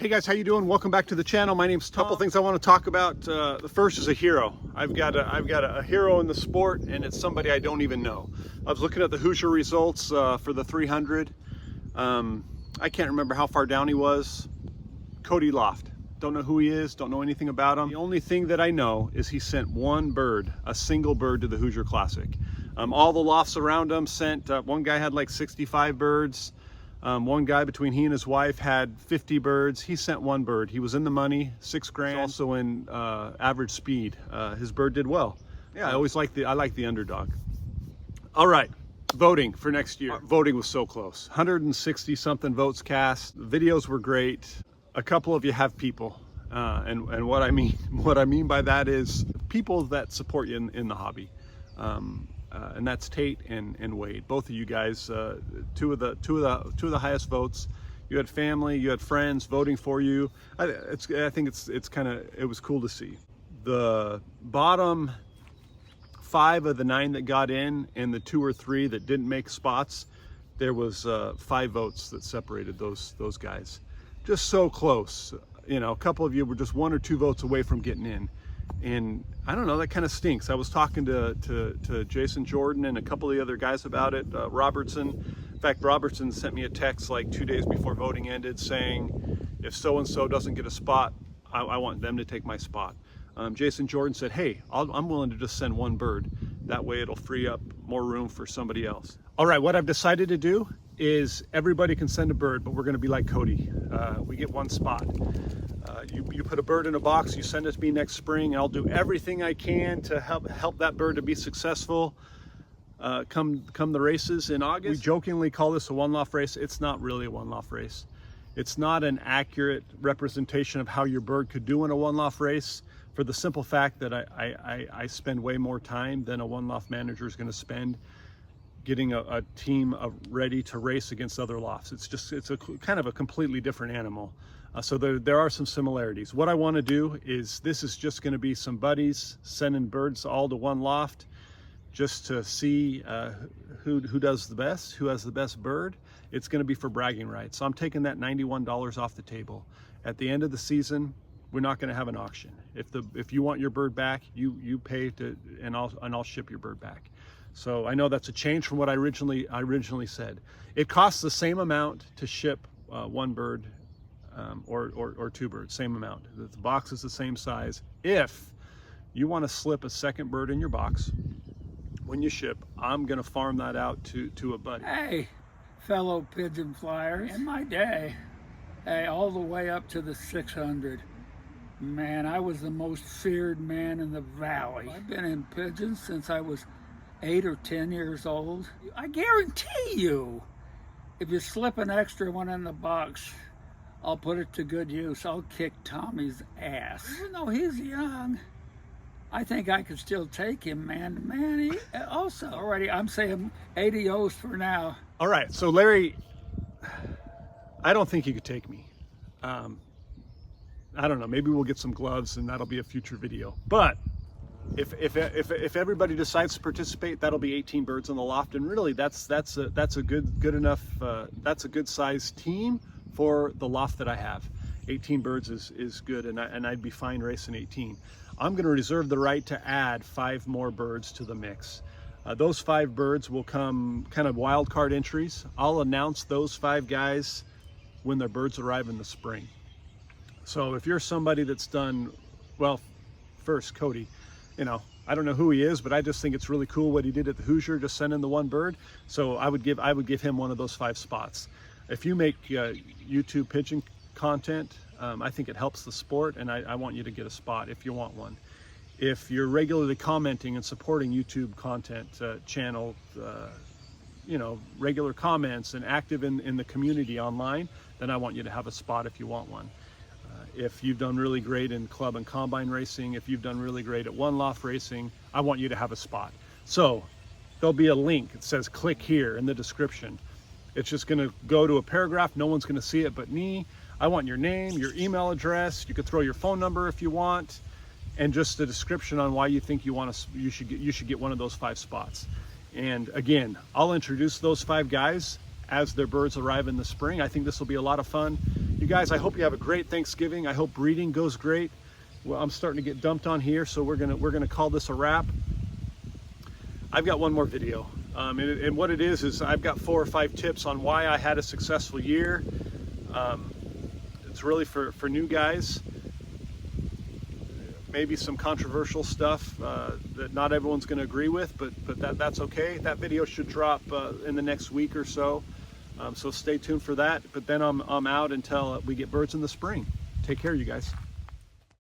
Hey guys, how you doing? Welcome back to the channel. My name's Tom. Couple things I want to talk about. The first is a hero. I've got a hero in the sport, and it's somebody I don't even know. I was looking at the Hoosier results for the 300. I can't remember how far down he was. Cody Loft. Don't know who he is. Don't know anything about him. The only thing that I know is he sent one bird, a single bird, to the Hoosier Classic. All the lofts around him sent. One guy had like 65 birds. One guy, between he and his wife, had 50 birds. He sent one bird. He was in the money, $6 grand. He's also in average speed. His bird did well. Yeah, I like the underdog. All right, voting for next year. Voting was so close. 160 something votes cast. The videos were great. A couple of you have people, and what I mean by that is people that support you in the hobby. And that's Tate and Wade. Both of you guys, two of the highest votes. You had family, you had friends voting for you. I think it was cool to see. The bottom 5 of the 9 that got in, and the 2 or 3 that didn't make spots, there was 5 votes that separated those guys. Just so close. You know, a couple of you were just 1 or 2 votes away from getting in. And I don't know, that kind of stinks. I was talking to Jason Jordan and a couple of the other guys about it. Robertson, in fact, Robertson sent me a text like 2 days before voting ended saying, if so-and-so doesn't get a spot, I want them to take my spot. Jason Jordan said, hey, I'm willing to just send 1 bird. That way it'll free up more room for somebody else. All right, what I've decided to do is everybody can send a bird, but we're gonna be like Cody. We get 1 spot. You put a bird in a box, you send it to me next spring, and I'll do everything I can to help that bird to be successful come the races in August. We jokingly call this a one-loft race. It's not really a one-loft race. It's not an accurate representation of how your bird could do in a one-loft race, for the simple fact that I spend way more time than a one-loft manager is going to spend getting a team ready to race against other lofts. It's a kind of a completely different animal. So there are some similarities. What I want to do is, this is just going to be some buddies sending birds all to one loft, just to see who does the best, who has the best bird. It's going to be for bragging rights. So I'm taking that $91 off the table. At the end of the season, we're not going to have an auction. If you want your bird back, you pay to, and I'll ship your bird back. So I know that's a change from what I originally said. It costs the same amount to ship 1 bird or 2 birds, same amount. The box is the same size. If you want to slip a second bird in your box when you ship, I'm going to farm that out to a buddy. Hey, fellow pigeon flyers, in my day, hey, all the way up to the 600. Man, I was the most feared man in the valley. I've been in pigeons since I was 8 or 10 years old. I guarantee you, if you slip an extra one in the box, I'll put it to good use. I'll kick Tommy's ass. Even though he's young, I think I could still take him man to man. Also, already, I'm saying 80 O's for now. All right, so Larry, I don't think you could take me. I don't know, maybe we'll get some gloves and that'll be a future video. But if everybody decides to participate, that'll be 18 birds in the loft, and really that's a good enough that's a good sized team for the loft that I have. 18 birds is good, and I'd be fine racing 18. I'm going to reserve the right to add 5 more birds to the mix. Those 5 birds will come kind of wild card entries. I'll announce those 5 guys when their birds arrive in the spring. So if you're somebody that's done well, first Cody, you know, I don't know who he is, but I just think it's really cool what he did at the Hoosier, just sending the 1 bird. So I would give him one of those 5 spots. If you make YouTube pigeon content, I think it helps the sport, and I want you to get a spot if you want one. If you're regularly commenting and supporting YouTube content channel, you know, regular comments and active in the community online, then I want you to have a spot if you want one. If you've done really great in club and combine racing, if you've done really great at one-loft racing, I want you to have a spot. So there'll be a link. It says click here in the description. It's just going to go to a paragraph. No one's going to see it but me. I want your name, your email address. You could throw your phone number if you want, and just a description on why you think you should get one of those 5 spots. And again, I'll introduce those 5 guys as their birds arrive in the spring. I think this will be a lot of fun. You guys, I hope you have a great Thanksgiving. I hope breeding goes great. Well, I'm starting to get dumped on here, so we're gonna call this a wrap. I've got one more video, and what it is I've got 4 or 5 tips on why I had a successful year. It's really for new guys. Maybe some controversial stuff that not everyone's going to agree with, but that's okay. That video should drop in the next week or so. So stay tuned for that. But then I'm out until we get birds in the spring. Take care, you guys.